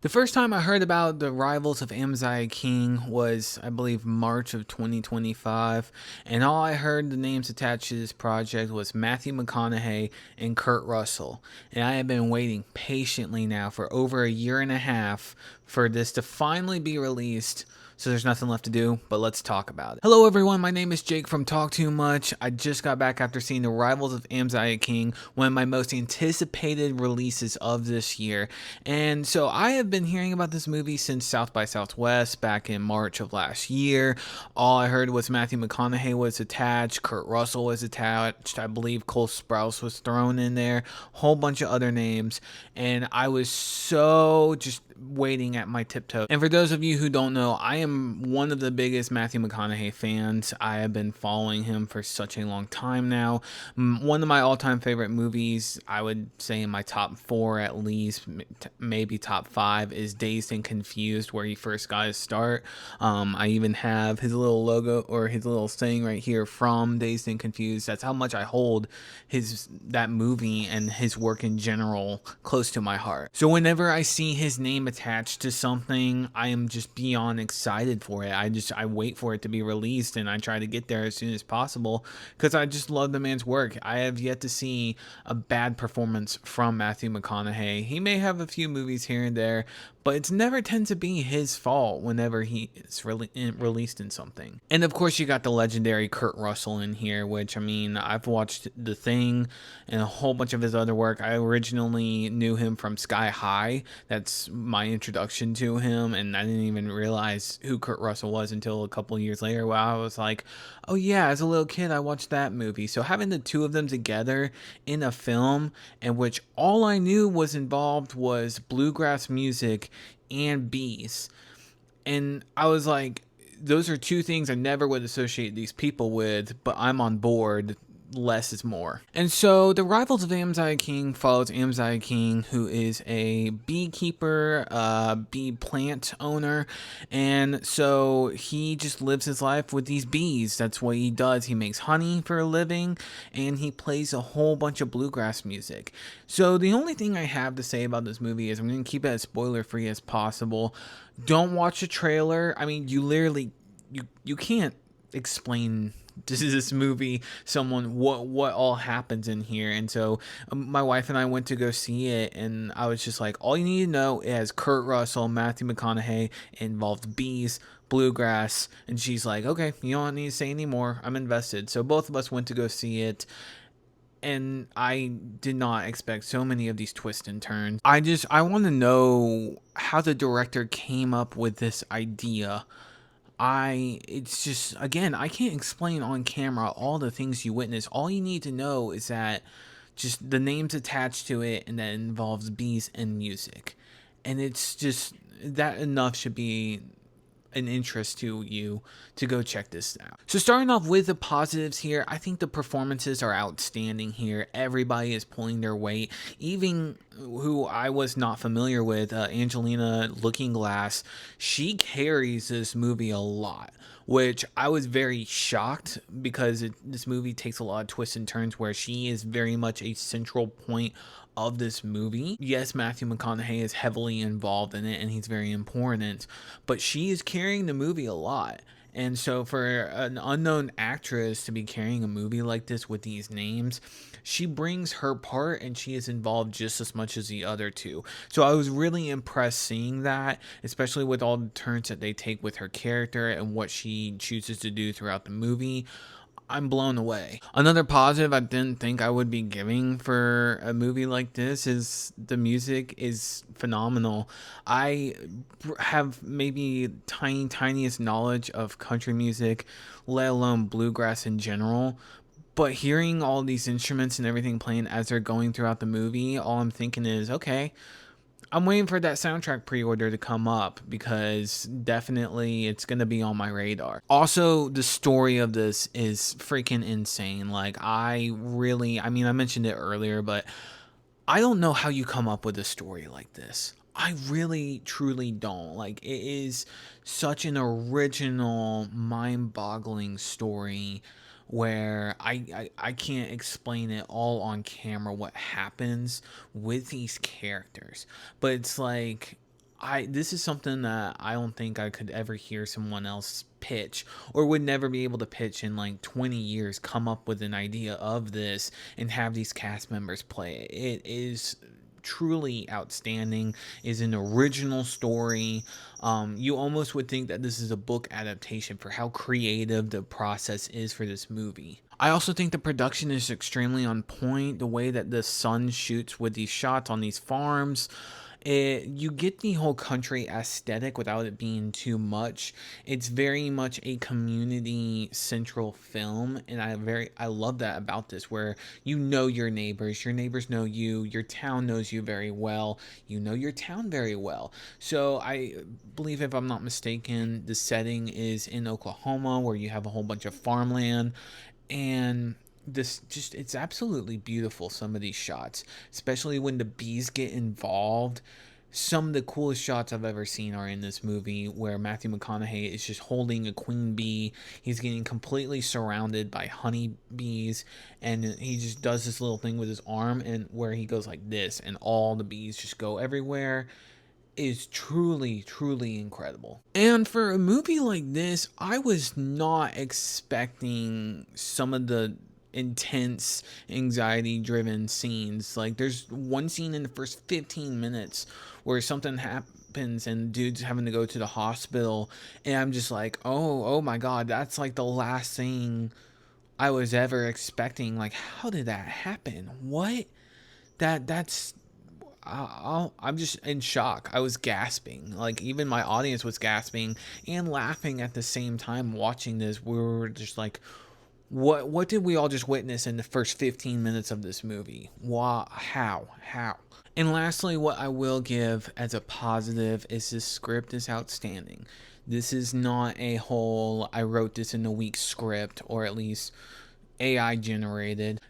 The first time I heard about the rivals of Amziah King was, I believe, March of 2025, and all I heard the names attached to this project was Matthew McConaughey and Kurt Russell. And I have been waiting patiently now for over a year and a half for this to finally be released. So there's nothing left to do, but let's talk about it. Hello everyone, my name is Jake from Talk Too Much. I just got back after seeing The Rivals of Amziah King, one of my most anticipated releases of this year. And so I have been hearing about this movie since South by Southwest back in March of last year. All I heard was Matthew McConaughey was attached, Kurt Russell was attached, I believe Cole Sprouse was thrown in there, a whole bunch of other names, and I was so just waiting at my tiptoe. And for those of you who don't know, I am one of the biggest Matthew McConaughey fans. I have been following him for such a long time now. One of my all-time favorite movies, I would say in my top 4 at least, maybe top 5, is Dazed and Confused, where he first got his start. I even have his little logo or his little saying right here from Dazed and Confused. That's how much I hold that movie and his work in general close to my heart. So whenever I see his name attached to something, I am just beyond excited for it. I wait for it to be released, and I try to get there as soon as possible because I just love the man's work. I have yet to see a bad performance from Matthew McConaughey. He may have a few movies here and there, but it's never tend to be his fault whenever he is released in something. And of course, you got the legendary Kurt Russell in here, which, I mean, I've watched The Thing and a whole bunch of his other work. I originally knew him from Sky High. That's my introduction to him, and I didn't even realize who Kurt Russell was until a couple years later, where I was like, oh yeah, as a little kid, I watched that movie. So having the two of them together in a film in which all I knew was involved was bluegrass music and bees. And I was like, those are two things I never would associate these people with, but I'm on board. Less is more. And so the Rivals of Amziah King follows Amziah King, who is a beekeeper, bee plant owner, and so he just lives his life with these bees. That's what he does. He makes honey for a living, and he plays a whole bunch of bluegrass music. So the only thing I have to say about this movie is I'm going to keep it as spoiler free as possible. Don't watch the trailer. I mean, you literally you can't explain this movie someone what all happens in here. And so my wife and I went to go see it, and I was just like, all you need to know is Kurt Russell, Matthew McConaughey, involved bees, bluegrass. And she's like, okay, you don't need to say anymore, I'm invested. So both of us went to go see it, and I did not expect so many of these twists and turns. I want to know how the director came up with this idea. It's just, again, I can't explain on camera all the things you witness. All you need to know is that just the names attached to it, and that it involves bees and music. And it's just, that enough should be an interest to you to go check this out. So starting off with the positives here, I think the performances are outstanding here. Everybody is pulling their weight. Even who I was not familiar with, Angelina Looking Glass, she carries this movie a lot, which I was very shocked because this movie takes a lot of twists and turns where she is very much a central point of this movie. Yes, Matthew McConaughey is heavily involved in it and he's very important, but she is carrying the movie a lot. And so for an unknown actress to be carrying a movie like this with these names, she brings her part and she is involved just as much as the other two. So I was really impressed seeing that, especially with all the turns that they take with her character and what she chooses to do throughout the movie. I'm blown away. Another positive I didn't think I would be giving for a movie like this is the music is phenomenal. I have maybe tiniest knowledge of country music, let alone bluegrass in general. But hearing all these instruments and everything playing as they're going throughout the movie, all I'm thinking is, okay, I'm waiting for that soundtrack pre-order to come up because definitely it's going to be on my radar. Also, the story of this is freaking insane. Like, I mean, I mentioned it earlier, but I don't know how you come up with a story like this. I really, truly don't. Like, it is such an original, mind-boggling story where I can't explain it all on camera what happens with these characters. But it's like, This is something that I don't think I could ever hear someone else pitch, or would never be able to pitch in like 20 years, come up with an idea of this and have these cast members play it. It is truly outstanding, is an original story. You almost would think that this is a book adaptation for how creative the process is for this movie. I also think the production is extremely on point. The way that the sun shoots with these shots on these farms, you get the whole country aesthetic without it being too much. It's very much a community central film, and I love that about this, where you know your neighbors know you, your town knows you very well, you know your town very well. So I believe, if I'm not mistaken, the setting is in Oklahoma, where you have a whole bunch of farmland, and this just, it's absolutely beautiful, some of these shots, especially when the bees get involved. Some of the coolest shots I've ever seen are in this movie, where Matthew McConaughey is just holding a queen bee. He's getting completely surrounded by honey bees, and he just does this little thing with his arm, and where he goes like this, and all the bees just go everywhere. Is truly, truly incredible. And for a movie like this, I was not expecting some of the intense, anxiety driven scenes. Like, there's one scene in the first 15 minutes where something happens and dude's having to go to the hospital, and I'm just like, oh my god, that's like the last thing I was ever expecting. Like, how did that happen? What? That's I'm just in shock. I was gasping. Like, even my audience was gasping and laughing at the same time watching this. We were just like, what did we all just witness in the first 15 minutes of this movie? Why? How? And lastly, what I will give as a positive is this script is outstanding. This is not a whole, I wrote this in a week script, or at least AI generated.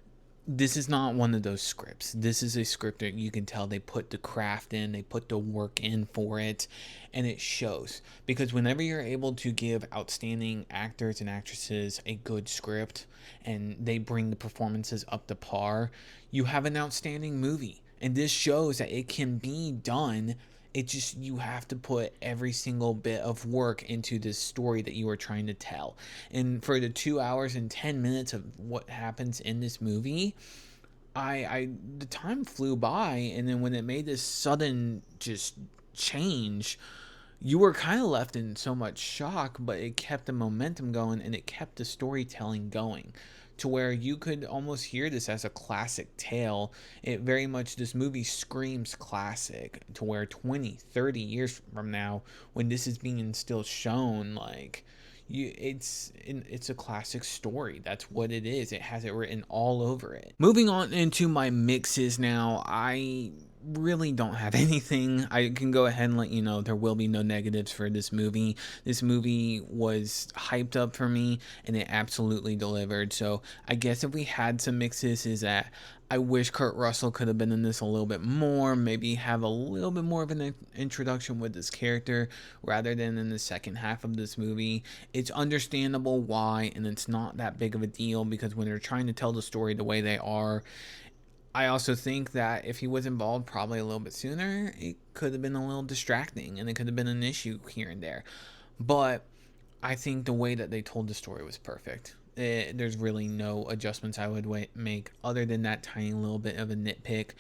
This is not one of those scripts. This is a script that you can tell they put the craft in, they put the work in for it, and it shows. Because whenever you're able to give outstanding actors and actresses a good script, and they bring the performances up to par, you have an outstanding movie. And this shows that it can be done. It just, you have to put every single bit of work into this story that you are trying to tell. And for the 2 hours and 10 minutes of what happens in this movie, I the time flew by. And then when it made this sudden just change, you were kind of left in so much shock, but it kept the momentum going, and it kept the storytelling going, to where you could almost hear this as a classic tale. It very much, this movie screams classic, to where 20, 30 years from now, when this is being still shown, like, it's a classic story. That's what it is. It has it written all over it. Moving on into my mixes now, I really don't have anything. I can go ahead and let you know there will be no negatives for this movie. This movie was hyped up for me, and it absolutely delivered. So I guess if we had some mixes, is that I wish Kurt Russell could have been in this a little bit more, maybe have a little bit more of an introduction with this character rather than in the second half of this movie. It's understandable why, and it's not that big of a deal, because when they're trying to tell the story the way they are, I also think that if he was involved probably a little bit sooner, it could have been a little distracting, and it could have been an issue here and there. But I think the way that they told the story was perfect. There's really no adjustments I would make, other than that tiny little bit of a nitpick.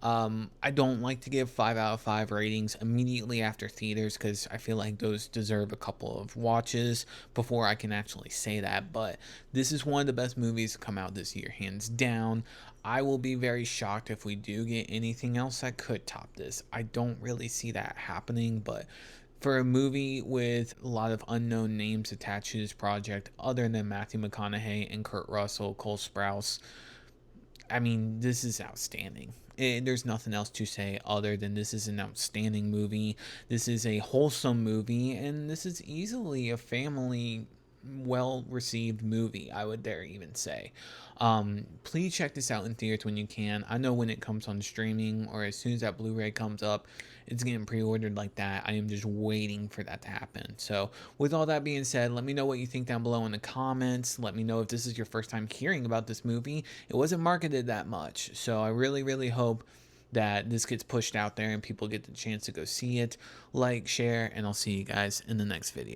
I don't like to give 5 out of 5 ratings immediately after theaters, because I feel like those deserve a couple of watches before I can actually say that. But this is one of the best movies to come out this year, hands down. I will be very shocked if we do get anything else that could top this. I don't really see that happening, but for a movie with a lot of unknown names attached to this project, other than Matthew McConaughey and Kurt Russell, Cole Sprouse, I mean, this is outstanding. There's nothing else to say other than this is an outstanding movie. This is a wholesome movie, and this is easily a family well received movie, I would dare even say. Please check this out in theaters when you can. I know when it comes on streaming, or as soon as that Blu-ray comes up, it's getting pre-ordered like that. I am just waiting for that to happen. So with all that being said, let me know what you think down below in the comments. Let me know if this is your first time hearing about this movie. It wasn't marketed that much, so I really hope that this gets pushed out there and people get the chance to go see it. Like, share, and I'll see you guys in the next video.